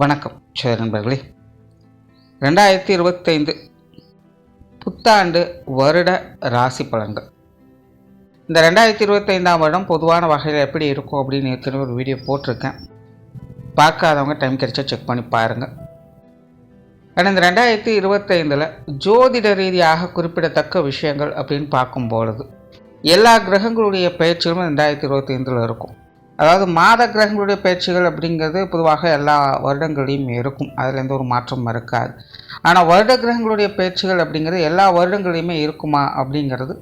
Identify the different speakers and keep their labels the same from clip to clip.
Speaker 1: வணக்கம் சரி நண்பர்களே. 2025 புத்தாண்டு வருட ராசி பலன்கள். இந்த 2025ஆம் வருடம் பொதுவான வகையில் எப்படி இருக்கும் அப்படின்னு ஏற்கனவே ஒரு வீடியோ போட்டிருக்கேன். பார்க்காதவங்க டைம் கிடைச்சா செக் பண்ணி பாருங்கள். ஆனால் இந்த 2025 ஜோதிட ரீதியாக குறிப்பிடத்தக்க விஷயங்கள் அப்படின்னு பார்க்கும்பொழுது எல்லா கிரகங்களுடைய பயிற்சிகளும் 2025 இருக்கும். அதாவது மாத கிரகங்களுடைய பயிற்சிகள் அப்படிங்கிறது பொதுவாக எல்லா வருடங்களையும் இருக்கும், அதில் எந்த ஒரு மாற்றமும் இருக்காது. ஆனால் வருட கிரகங்களுடைய பயிற்சிகள் அப்படிங்கிறது எல்லா வருடங்களையுமே இருக்குமா அப்படிங்கிறது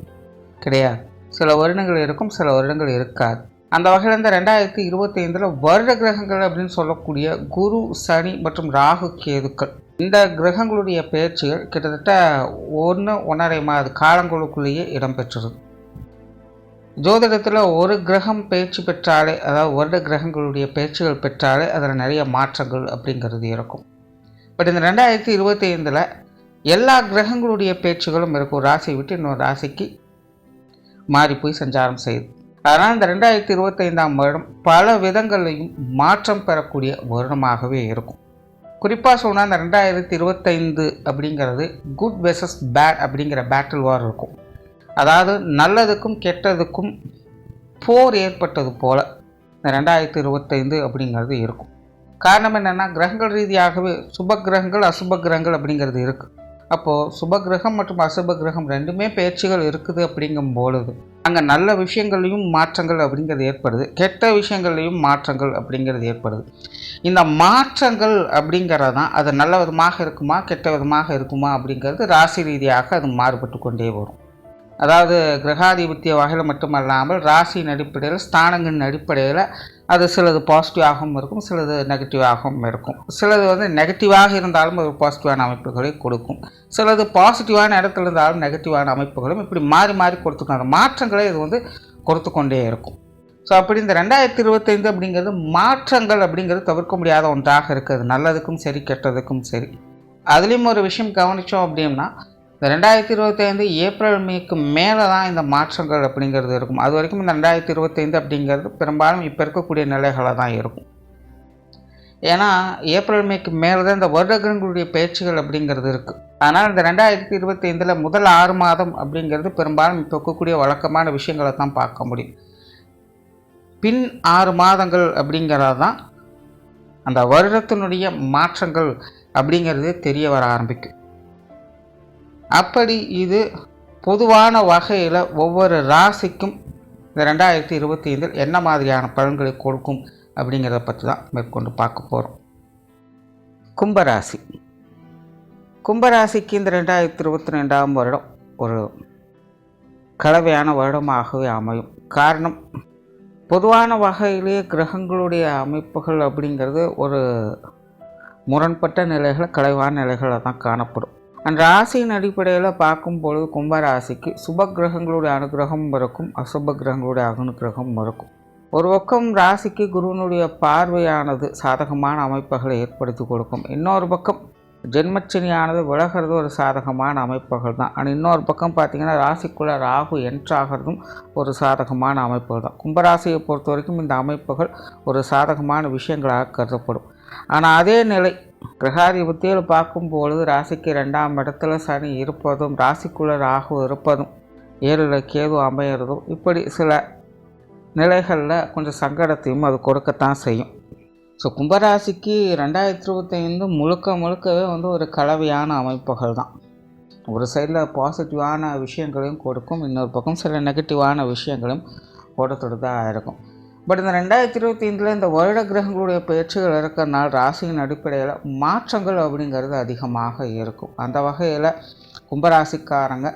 Speaker 1: கிடையாது. சில வருடங்கள் இருக்கும், சில வருடங்கள் இருக்காது. அந்த வகையில் இந்த 2025 வருட கிரகங்கள் அப்படின்னு சொல்லக்கூடிய குரு, சனி மற்றும் ராகு, கேதுக்கள் இந்த கிரகங்களுடைய பயிற்சிகள் கிட்டத்தட்ட 1.5 மாத காலங்களுக்குள்ளேயே இடம்பெற்றுருது. ஜோதிடத்தில் ஒரு கிரகம் பயிற்சி பெற்றாலே, அதாவது வருட கிரகங்களுடைய பயிற்சிகள் பெற்றாலே அதில் நிறைய மாற்றங்கள் அப்படிங்கிறது இருக்கும். பட் இந்த 2025 எல்லா கிரகங்களுடைய பயிற்சிகளும் இருக்கும். ராசியை விட்டு இன்னொரு ராசிக்கு மாறி போய் சஞ்சாரம் செய்யுது. அதனால் இந்த 2025ஆம் வருடம் பல விதங்களையும் மாற்றம் பெறக்கூடிய வருடமாகவே இருக்கும். குறிப்பாக சொன்னால் இந்த 2025 அப்படிங்கிறது குட் வெர்சஸ் பேட் அப்படிங்கிற பேட்டில் வார் இருக்கும். அதாவது நல்லதுக்கும் கெட்டதுக்கும் போர் ஏற்பட்டது போல் இந்த 2025 அப்படிங்கிறது இருக்கும். காரணம் என்னென்னா, கிரகங்கள் ரீதியாகவே சுப கிரகங்கள் அசுப கிரகங்கள் அப்படிங்கிறது இருக்குது. அப்போது சுப கிரகம் மற்றும் அசுப கிரகம் ரெண்டுமே பயிற்சிகள் இருக்குது. அப்படிங்கும் பொழுது அங்கே நல்ல விஷயங்களையும் மாற்றங்கள் அப்படிங்கிறது ஏற்படுது, கெட்ட விஷயங்கள்லையும் மாற்றங்கள் அப்படிங்கிறது ஏற்படுது. இந்த மாற்றங்கள் அப்படிங்கிறது தான் அது நல்ல விதமாக இருக்குமா கெட்ட விதமாக இருக்குமா அப்படிங்கிறது ராசி ரீதியாக அது மாறுபட்டு கொண்டே வரும். அதாவது கிரகாதிபத்திய வகையில் மட்டுமல்லாமல் ராசியின் அடிப்படையில், ஸ்தானங்களின் அடிப்படையில் அது சிலது பாசிட்டிவாகவும் இருக்கும், சிலது நெகட்டிவாகவும் இருக்கும். சிலது நெகட்டிவாக இருந்தாலும் ஒரு பாசிட்டிவான அமைப்புகளை கொடுக்கும், சிலது பாசிட்டிவான இடத்துல இருந்தாலும் நெகட்டிவான அமைப்புகளும் இப்படி மாறி மாறி கொடுத்துக்கும். அந்த மாற்றங்களை இது கொடுத்து கொண்டே இருக்கும். ஸோ அப்படி இந்த 2025 அப்படிங்கிறது மாற்றங்கள் அப்படிங்கிறது தவிர்க்க முடியாத ஒன்றாக இருக்குது, நல்லதுக்கும் சரி கெட்டதுக்கும் சரி. அதுலேயும் ஒரு விஷயம் கவனித்தோம் அப்படின்னா, இந்த 2025 ஏப்ரல் மேக்கு மேலே தான் இந்த மாற்றங்கள் அப்படிங்கிறது இருக்கும். அது வரைக்கும் இந்த 2025 அப்படிங்கிறது பெரும்பாலும் இப்போ இருக்கக்கூடிய நிலைகளை தான் இருக்கும். ஏன்னா ஏப்ரல் மேக்கு மேலே தான் இந்த வருடங்களுடைய பயிற்சிகள் அப்படிங்கிறது இருக்குது. அதனால் இந்த 2025 முதல் 6 மாதம் அப்படிங்கிறது பெரும்பாலும் இப்போ இருக்கக்கூடிய வழக்கமான விஷயங்களை தான் பார்க்க முடியும். பின் 6 மாதங்கள் அப்படிங்கிறது தான் அந்த வருடத்தினுடைய மாற்றங்கள் அப்படிங்கிறது தெரிய வர ஆரம்பிக்கும். அப்படி இது பொதுவான வகையில் ஒவ்வொரு ராசிக்கும் இந்த 2025 என்ன மாதிரியான பலன்களை கொடுக்கும் அப்படிங்கிறத பற்றி தான் மேற்கொண்டு பார்க்க போகிறோம். கும்பராசி. கும்பராசிக்கு இந்த 2022ஆம் வருடம் ஒரு கலவையான வருடமாகவே அமையும். காரணம், பொதுவான வகையிலேயே கிரகங்களுடைய அமைப்புகள் அப்படிங்கிறது ஒரு முரண்பட்ட நிலைகள், கலைவான நிலைகளை தான் காணப்படும். அந்த ராசியின் அடிப்படையில் பார்க்கும்பொழுது கும்பராசிக்கு சுப கிரகங்களுடைய அனுகிரகமும் இருக்கும், அசுப கிரகங்களுடைய அனுகிரகமும் இருக்கும். ஒரு பக்கம் ராசிக்கு குருவினுடைய பார்வையானது சாதகமான அமைப்புகளை ஏற்படுத்தி கொடுக்கும். இன்னொரு பக்கம் ஜென்மச்சனியானது விலகிறது ஒரு சாதகமான அமைப்புகள் தான். ஆனால் இன்னொரு பக்கம் பார்த்திங்கன்னா ராசிக்குள்ளே ராகு என்ட்ராகிறதும் ஒரு சாதகமான அமைப்புகள் தான். கும்பராசியை பொறுத்த வரைக்கும் இந்த அமைப்புகள் ஒரு சாதகமான விஷயங்களாக கருதப்படும். ஆனால் அதே நிலை கிரகாதிபத்தியில் பார்க்கும்பொழுது ராசிக்கு 2ஆம் இடத்துல சனி இருப்பதும், ராசிக்குள்ளே ராகு இருப்பதும், 7ல் கேது அமையிறதும், இப்படி சில நிலைகளில் கொஞ்சம் சங்கடத்தையும் அது கொடுக்கத்தான் செய்யும். ஸோ கும்பராசிக்கு 2025 முழுக்கவே ஒரு கலவையான அமைப்புகள் தான். ஒரு சைடில் பாசிட்டிவான விஷயங்களையும் கொடுக்கும், இன்னொரு பக்கம் சில நெகட்டிவான விஷயங்களையும் கொடுத்துட்டு தான் இருக்கும். பட் இந்த 2025 இந்த வருட கிரகங்களுடைய பயிற்சிகள் இருக்கிறனால ராசியின் அடிப்படையில் மாற்றங்கள் அப்படிங்கிறது அதிகமாக இருக்கும். அந்த வகையில் கும்பராசிக்காரங்க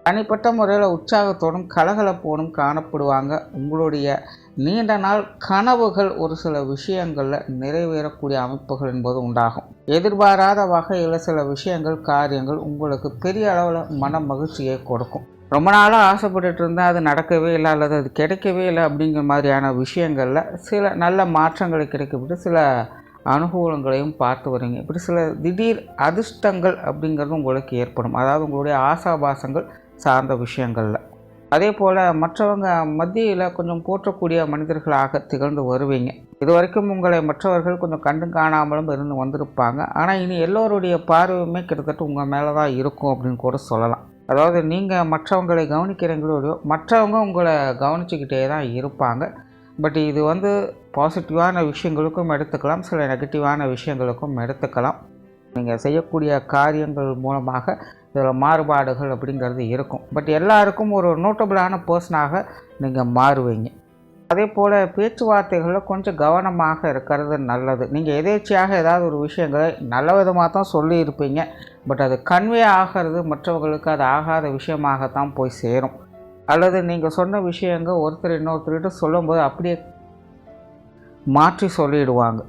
Speaker 1: தனிப்பட்ட முறையில் உற்சாகத்தோடும் கலகலப்போடும் காணப்படுவாங்க. உங்களுடைய நீண்ட நாள் கனவுகள் ஒரு சில விஷயங்களில் நிறைவேறக்கூடிய அமைப்புகள் என்பது உண்டாகும். எதிர்பாராத வகையில் சில விஷயங்கள், காரியங்கள் உங்களுக்கு பெரிய அளவில் மன மகிழ்ச்சியை கொடுக்கும். ரொம்ப நாளாக ஆசைப்பட்டுட்டு இருந்தால் அது நடக்கவே இல்லை, அல்லது அது கிடைக்கவே இல்லை அப்படிங்கிற மாதிரியான விஷயங்களில் சில நல்ல மாற்றங்களை கிடைக்கப்பட்டு சில அனுகூலங்களையும் பார்த்து வருவீங்க. இப்படி சில திடீர் அதிர்ஷ்டங்கள் அப்படிங்கிறது உங்களுக்கு ஏற்படும். அதாவது உங்களுடைய ஆசாபாசங்கள் சார்ந்த விஷயங்களில் அதே போல் மற்றவங்க மத்தியில் கொஞ்சம் போற்றக்கூடிய மனிதர்களாக திகழ்ந்து வருவீங்க. இது வரைக்கும் உங்களை மற்றவர்கள் கொஞ்சம் கண்டு காணாமலும் இருந்து வந்திருப்பாங்க. ஆனால் இனி எல்லோருடைய பார்வையுமே கிட்டத்தட்ட உங்கள் மேலே தான் இருக்கும் அப்படின்னு கூட சொல்லலாம். அதாவது நீங்கள் மற்றவங்களை கவனிக்கிறீங்களோ இல்லையோ, மற்றவங்க உங்களை கவனிச்சுக்கிட்டே தான் இருப்பாங்க. பட் இது பாசிட்டிவான விஷயங்களுக்கும் எடுத்துக்கலாம், சில நெகட்டிவான விஷயங்களுக்கும் எடுத்துக்கலாம். நீங்கள் செய்யக்கூடிய காரியங்கள் மூலமாக இதில் மாறுபாடுகள் அப்படிங்கிறது இருக்கும். பட் எல்லாருக்கும் ஒரு நோட்டபுளான பர்சனாக நீங்கள் மாறுவீங்க. அதே போல் பேச்சுவார்த்தைகளில் கொஞ்சம் கவனமாக இருக்கிறது நல்லது. நீங்கள் எதேர்ச்சியாக ஏதாவது ஒரு விஷயங்களை நல்ல விதமாக தான் சொல்லியிருப்பீங்க. பட் அது கன்வே ஆகிறது மற்றவர்களுக்கு அது ஆகாத விஷயமாகத்தான் போய் சேரும். அல்லது நீங்கள் சொன்ன விஷயங்கள் ஒருத்தர் இன்னொருத்தர்கிட்ட சொல்லும்போது அப்படியே மாற்றி சொல்லிடுவாங்க.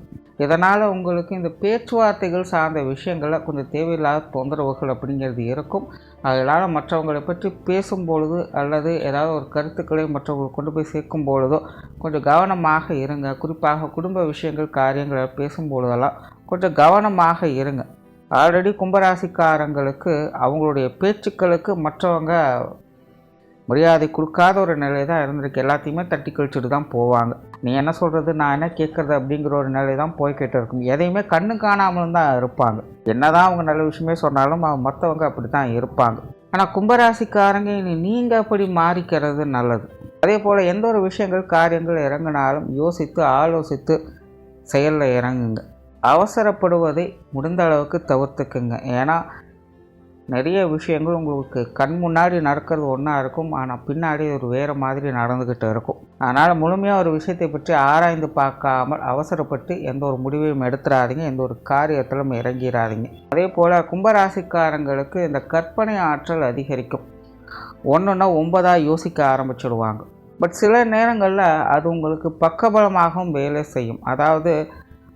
Speaker 1: இதனால் உங்களுக்கு இந்த பேச்சுவார்த்தைகள் சார்ந்த விஷயங்களில் கொஞ்சம் தேவையில்லாத தொந்தரவுகள் அப்படிங்கிறது இருக்கும். அதனால் மற்றவங்களை பற்றி பேசும்பொழுது அல்லது ஏதாவது ஒரு கருத்துக்களை மற்றவங்களுக்கு கொண்டு போய் சேர்க்கும் பொழுதோ கொஞ்சம் கவனமாக இருங்க. குறிப்பாக குடும்ப விஷயங்கள் காரியங்களை பேசும்பொழுதெல்லாம் கொஞ்சம் கவனமாக இருங்க. ஆல்ரெடி கும்பராசிக்காரங்களுக்கு அவங்களுடைய பேச்சுக்களுக்கு மற்றவங்க மரியாதை கொடுக்காத ஒரு நிலை தான் இருந்திருக்கு. எல்லாத்தையுமே தட்டி கழிச்சுட்டு தான் போவாங்க. நீ என்ன சொல்கிறது, நான் என்ன கேட்குறது அப்படிங்கிற ஒரு நிலை தான் போய்கிட்டு இருக்கும். எதையுமே கண்ணு காணாமலும் தான் இருப்பாங்க. என்ன தான் அவங்க நல்ல விஷயமே சொன்னாலும் மற்றவங்க அப்படி தான் இருப்பாங்க. ஆனால் கும்பராசிக்காரங்க இனி நீங்கள் அப்படி மாறிக்கிறது நல்லது. அதே போல் எந்த ஒரு விஷயங்கள் காரியங்கள் இறங்கினாலும் யோசித்து ஆலோசித்து செயலில் இறங்குங்க. அவசரப்படுவதை முடிந்த அளவுக்கு தவிர்த்துக்குங்க. ஏன்னா நிறைய விஷயங்கள் உங்களுக்கு கண் முன்னாடி நடக்கிறது ஒன்றா இருக்கும், ஆனால் பின்னாடி ஒரு வேறு மாதிரி நடந்துக்கிட்டு இருக்கும். அதனால் முழுமையாக ஒரு விஷயத்தை பற்றி ஆராய்ந்து பார்க்காமல் அவசரப்பட்டு எந்த ஒரு முடிவையும் எடுத்துடாதீங்க, எந்த ஒரு காரியத்திலும் இறங்கிடாதீங்க. அதே போல் கும்பராசிக்காரங்களுக்கு இந்த கற்பனை ஆற்றல் அதிகரிக்கும். ஒன்றுன்னா 9 யோசிக்க ஆரம்பிச்சிடுவாங்க. பட் சில நேரங்களில் அது உங்களுக்கு பக்கபலமாகவும் வேலை செய்யும். அதாவது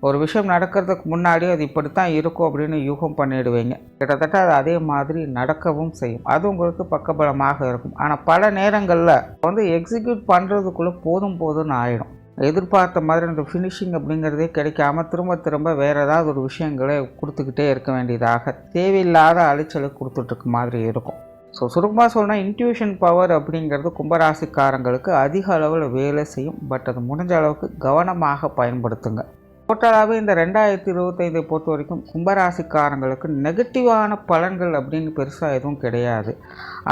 Speaker 1: ஒரு விஷயம் நடக்கிறதுக்கு முன்னாடி அது இப்படித்தான் இருக்கும் அப்படின்னு யூகம் பண்ணிடுவீங்க. கிட்டத்தட்ட அது அதே மாதிரி நடக்கவும் செய்யும். அது உங்களுக்கு பக்கபலமாக இருக்கும். ஆனால் பல நேரங்களில் எக்ஸிக்யூட் பண்ணுறதுக்குள்ளே போதும்னு ஆகிடும். எதிர்பார்த்த மாதிரி அந்த ஃபினிஷிங் அப்படிங்கிறதே கிடைக்காம திரும்ப திரும்ப வேறு ஏதாவது ஒரு விஷயங்களை கொடுத்துக்கிட்டே இருக்க வேண்டியதாக தேவையில்லாத அலைச்சலை கொடுத்துட்ருக்க மாதிரி இருக்கும். ஸோ சுருக்கமாக சொல்லணும்னா இன்ட்யூஷன் பவர் அப்படிங்கிறது கும்பராசிக்காரங்களுக்கு அதிக அளவில் வேலை செய்யும். பட் அது முடிஞ்ச அளவுக்கு கவனமாக பயன்படுத்துங்க. டோட்டலாகவே இந்த 2025 பொறுத்த வரைக்கும் கும்பராசிக்காரங்களுக்கு நெகட்டிவான பலன்கள் அப்படின்னு பெருசாக எதுவும் கிடையாது.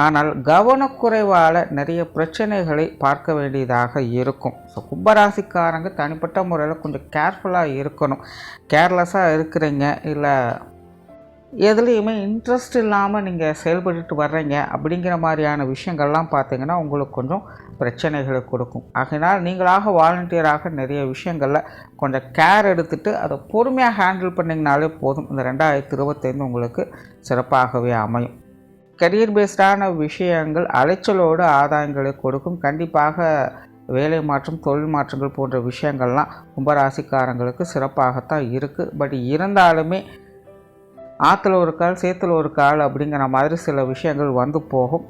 Speaker 1: ஆனால் கவனக்குறைவால் நிறைய பிரச்சனைகளை பார்க்க வேண்டியதாக இருக்கும். ஸோ கும்பராசிக்காரங்க தனிப்பட்ட முறையில் கொஞ்சம் கேர்ஃபுல்லாக இருக்கணும். கேர்லெஸ்ஸாக இருக்கிறீங்க, இல்லை எதுலேயுமே இன்ட்ரெஸ்ட் இல்லாமல் நீங்கள் செயல்பட்டு வர்றீங்க அப்படிங்கிற மாதிரியான விஷயங்கள்லாம் பார்த்திங்கன்னா உங்களுக்கு கொஞ்சம் பிரச்சனைகளை கொடுக்கும். ஆகையினால் நீங்களாக வாலண்டியராக நிறைய விஷயங்களில் கொஞ்சம் கேர் எடுத்துகிட்டு அதை பொறுமையாக ஹேண்டில் பண்ணிங்கனாலே போதும். இந்த 2025 உங்களுக்கு சிறப்பாகவே அமையும். கரியர் பேஸ்டான விஷயங்கள் அலைச்சலோடு ஆதாயங்களை கொடுக்கும். கண்டிப்பாக வேலை மாற்றம், தொழில் மாற்றங்கள் போன்ற விஷயங்கள்லாம் கும்பராசிக்காரங்களுக்கு சிறப்பாகத்தான் இருக்குது. பட் இருந்தாலுமே ஆற்றுல ஒரு கால் சேத்துல ஒரு கால் அப்படிங்கிற மாதிரி சில விஷயங்கள் வந்து போகும்.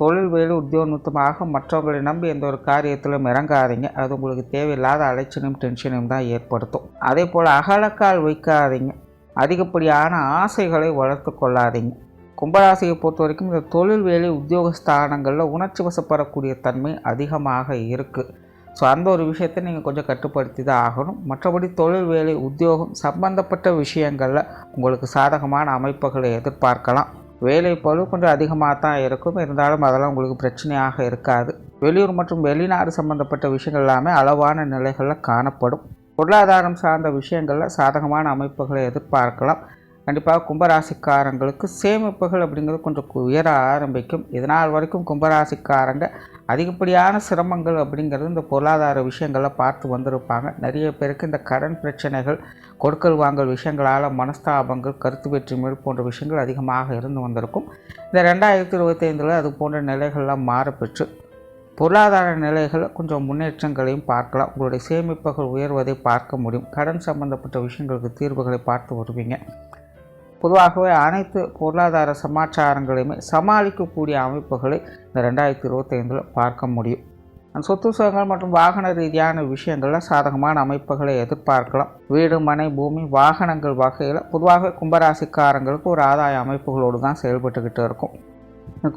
Speaker 1: தொழில் வேலை உத்தியோகமாக மற்றவர்களை நம்பி எந்த ஒரு காரியத்திலும் இறங்காதீங்க. அது உங்களுக்கு தேவையில்லாத அலைச்சலையும் டென்ஷனையும் தான் ஏற்படுத்தும். அதே போல் அகலக்கால் வைக்காதீங்க. அதிகப்படியான ஆசைகளை வளர்த்து கொள்ளாதீங்க. கும்பராசியை பொறுத்த வரைக்கும் இந்த தொழில் வேலை உத்தியோகஸ்தானங்களில் உணர்ச்சி வசப்படக்கூடிய தன்மை அதிகமாக இருக்குது. ஸோ அந்த ஒரு விஷயத்தை நீங்கள் கொஞ்சம் கட்டுப்படுத்தி தான் ஆகணும். மற்றபடி தொழில் வேலை உத்தியோகம் சம்பந்தப்பட்ட விஷயங்களில் உங்களுக்கு சாதகமான அமைப்புகளை எதிர்பார்க்கலாம். வேலை பளு கொஞ்சம் அதிகமாக தான் இருக்கும். இருந்தாலும் அதெல்லாம் உங்களுக்கு பிரச்சனையாக இருக்காது. வெளியூர் மற்றும் வெளிநாடு சம்பந்தப்பட்ட விஷயங்கள் எல்லாமே அளவான நிலைகளில் காணப்படும். பொருளாதாரம் சார்ந்த விஷயங்களில் சாதகமான அமைப்புகளை எதிர்பார்க்கலாம். கண்டிப்பாக கும்பராசிக்காரங்களுக்கு சேமிப்புகள் அப்படிங்கிறது கொஞ்சம் உயர ஆரம்பிக்கும். இதனால் வரைக்கும் கும்பராசிக்காரங்க அதிகப்படியான சிரமங்கள் அப்படிங்கிறது இந்த பொருளாதார விஷயங்களில் பார்த்து வந்திருப்பாங்க. நிறைய பேருக்கு இந்த கடன் பிரச்சனைகள், கொடுக்கல் வாங்கல் விஷயங்களால் மனஸ்தாபங்கள், கருத்து வேற்றுமைகள் போன்ற விஷயங்கள் அதிகமாக இருந்து வந்திருக்கும். இந்த 2025 அது போன்ற நிலைகள்லாம் மாறப்பெற்று பொருளாதார நிலைகளில் கொஞ்சம் முன்னேற்றங்களையும் பார்க்கலாம். உங்களுடைய சேமிப்புகள் உயர்வதை பார்க்க முடியும். கடன் சம்பந்தப்பட்ட விஷயங்களுக்கு தீர்வுகளை பார்த்து வருவீங்க. பொதுவாகவே அனைத்து பொருளாதார சமாச்சாரங்களையுமே சமாளிக்கக்கூடிய அமைப்புகளை இந்த 2025 பார்க்க முடியும். சொத்து சுகங்கள் மற்றும் வாகன ரீதியான விஷயங்களில் சாதகமான அமைப்புகளை எதிர்பார்க்கலாம். வீடு, மனை, பூமி, வாகனங்கள் வகையில் பொதுவாக கும்பராசிக்காரங்களுக்கு ஒரு ஆதாய அமைப்புகளோடு தான் செயல்பட்டுக்கிட்டு இருக்கும்.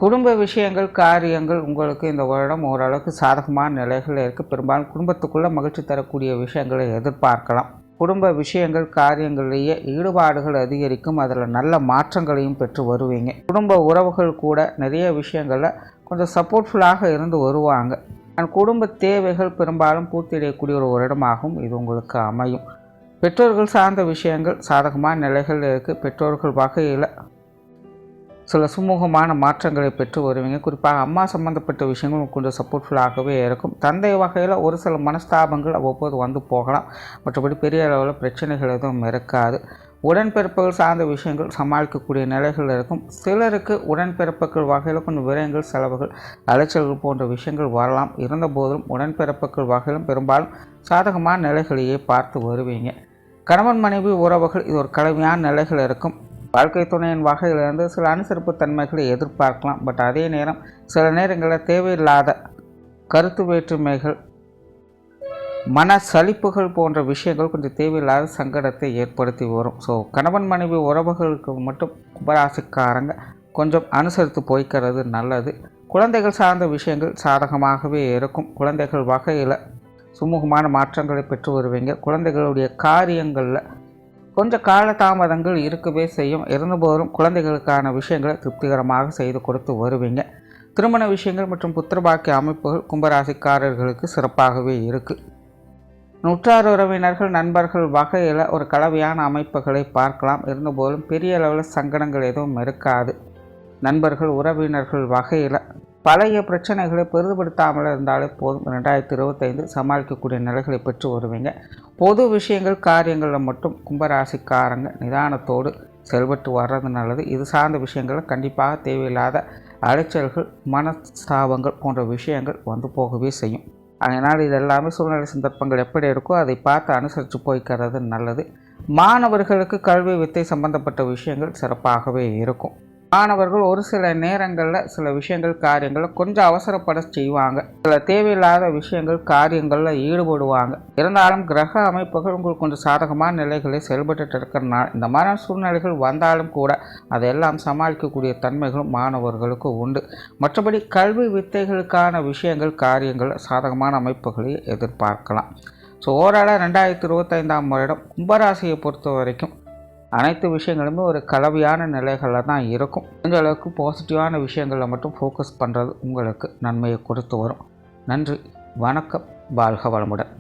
Speaker 1: குடும்ப விஷயங்கள் காரியங்கள் உங்களுக்கு இந்த வருடம் ஓரளவுக்கு சாதகமான நிலைகள் இருக்குது. பெரும்பாலும் குடும்பத்துக்குள்ளே மகிழ்ச்சி தரக்கூடிய விஷயங்களை எதிர்பார்க்கலாம். குடும்ப விஷயங்கள் காரியங்களிலேயே ஈடுபாடுகள் அதிகரிக்கும். அதில் நல்ல மாற்றங்களையும் பெற்று வருவீங்க. குடும்ப உறவுகள் கூட நிறைய விஷயங்களில் கொஞ்சம் சப்போர்ட்ஃபுல்லாக இருந்து வருவாங்க. குடும்ப தேவைகள் பெரும்பாலும் பூர்த்தியடையக்கூடிய ஒரு வருடமாகவும் இது உங்களுக்கு அமையும். பெற்றோர்கள் சார்ந்த விஷயங்கள் சாதகமான நிலைகள் இருக்குது. பெற்றோர்கள் வகையில் சில சுமூகமான மாற்றங்களை பெற்று வருவீங்க. குறிப்பாக அம்மா சம்மந்தப்பட்ட விஷயங்கள் கொஞ்சம் சப்போர்ட்ஃபுல்லாகவே இருக்கும். தந்தை வகையில் ஒரு சில மனஸ்தாபங்கள் அவ்வப்போது வந்து போகலாம். மற்றபடி பெரிய அளவில் பிரச்சனைகள் எதுவும் இருக்காது. உடன்பிறப்புகள் சார்ந்த விஷயங்கள் சமாளிக்கக்கூடிய நிலைகள் இருக்கும். சிலருக்கு உடன்பிறப்புகள் வகையில் கொஞ்சம் விரயங்கள் செலவுகள் அலைச்சல்கள் போன்ற விஷயங்கள் வரலாம். இருந்தபோதும் உடன்பிறப்புகள் வகையிலும் பெரும்பாலும் சாதகமான நிலைகளையே பார்த்து வருவீங்க. கணவன் மனைவி உறவுகள் இது ஒரு கலவையான நிலைகள் இருக்கும். வாழ்க்கை துணையின் வகையிலிருந்து சில அனுசரிப்பு தன்மைகளை எதிர்பார்க்கலாம். பட் அதே நேரம் சில நேரங்களில் தேவையில்லாத கருத்து வேற்றுமைகள் மன சலிப்புகள் போன்ற விஷயங்கள் கொஞ்சம் தேவையில்லாத சங்கடத்தை ஏற்படுத்தி வரும். ஸோ கணவன் மனைவி உறவுகளுக்கு மட்டும் கும்பராசிக்காரங்க கொஞ்சம் அனுசரித்து போய்க்கிறது நல்லது. குழந்தைகள் சார்ந்த விஷயங்கள் சாதகமாகவே இருக்கும். குழந்தைகள் வகையில் சுமூகமான மாற்றங்களை பெற்று வருவீங்க. குழந்தைகளுடைய காரியங்களில் கொஞ்சம் காலதாமதங்கள் இருக்கவே செய்யும். இருந்தபோதும் குழந்தைகளுக்கான விஷயங்களை திருப்திகரமாக செய்து கொடுத்து வருவீங்க. திருமண விஷயங்கள் மற்றும் புத்திரபாக்கிய அமைப்புகள் கும்பராசிக்காரர்களுக்கு சிறப்பாகவே இருக்குது. உற்றார் உறவினர்கள் நண்பர்கள் வகையில் ஒரு கலவையான அமைப்புகளை பார்க்கலாம். இருந்தபோதும் பெரிய அளவில் சங்கடங்கள் எதுவும் இருக்காது. நண்பர்கள் உறவினர்கள் வகையில் பழைய பிரச்சனைகளை பெரிதுபடுத்தாமல் இருந்தாலே போதும். 2025 சமாளிக்கக்கூடிய நிலைகளை பெற்று வருவீங்க. பொது விஷயங்கள் காரியங்களில் மட்டும் கும்பராசிக்காரங்க நிதானத்தோடு செயல்பட்டு வர்றது நல்லது. இது சார்ந்த விஷயங்களில் கண்டிப்பாக தேவையில்லாத அலைச்சல்கள் மனஸ்தாபங்கள் போன்ற விஷயங்கள் வந்து போகவே செய்யும். அதனால் இது எல்லாமே சூழ்நிலை சந்தர்ப்பங்கள் எப்படி இருக்கோ அதை பார்த்து அனுசரித்து போய்க்கிறது நல்லது. மாணவர்களுக்கு கல்வி வித்தை சம்பந்தப்பட்ட விஷயங்கள் சிறப்பாகவே இருக்கும். மாணவர்கள் ஒரு சில நேரங்களில் சில விஷயங்கள் காரியங்களில் கொஞ்சம் அவசரப்பட செய்வாங்க. சில தேவையில்லாத விஷயங்கள் காரியங்களில் ஈடுபடுவாங்க. இருந்தாலும் கிரக அமைப்புகள் உங்களுக்கு கொஞ்சம் சாதகமான நிலைகளை செயல்பட்டு இருக்கிறனால இந்த மாதிரி சூழ்நிலைகள் வந்தாலும் கூட அதையெல்லாம் சமாளிக்கக்கூடிய தன்மைகளும் மாணவர்களுக்கு உண்டு. மற்றபடி கல்வி வித்தைகளுக்கான விஷயங்கள் காரியங்கள் சாதகமான அமைப்புகளை எதிர்பார்க்கலாம். ஸோ ஓவராலாக 2025ஆம் வருடம் கும்பராசியை பொறுத்த வரைக்கும் அனைத்து விஷயங்களுமே ஒரு கலவையான நிலைகளில் தான் இருக்கும். இந்த அளவுக்கு பாசிட்டிவான விஷயங்களில் மட்டும் ஃபோக்கஸ் பண்ணுறது உங்களுக்கு நன்மையை கொடுத்து வரும். நன்றி, வணக்கம், வாழ்க வளமுடன்.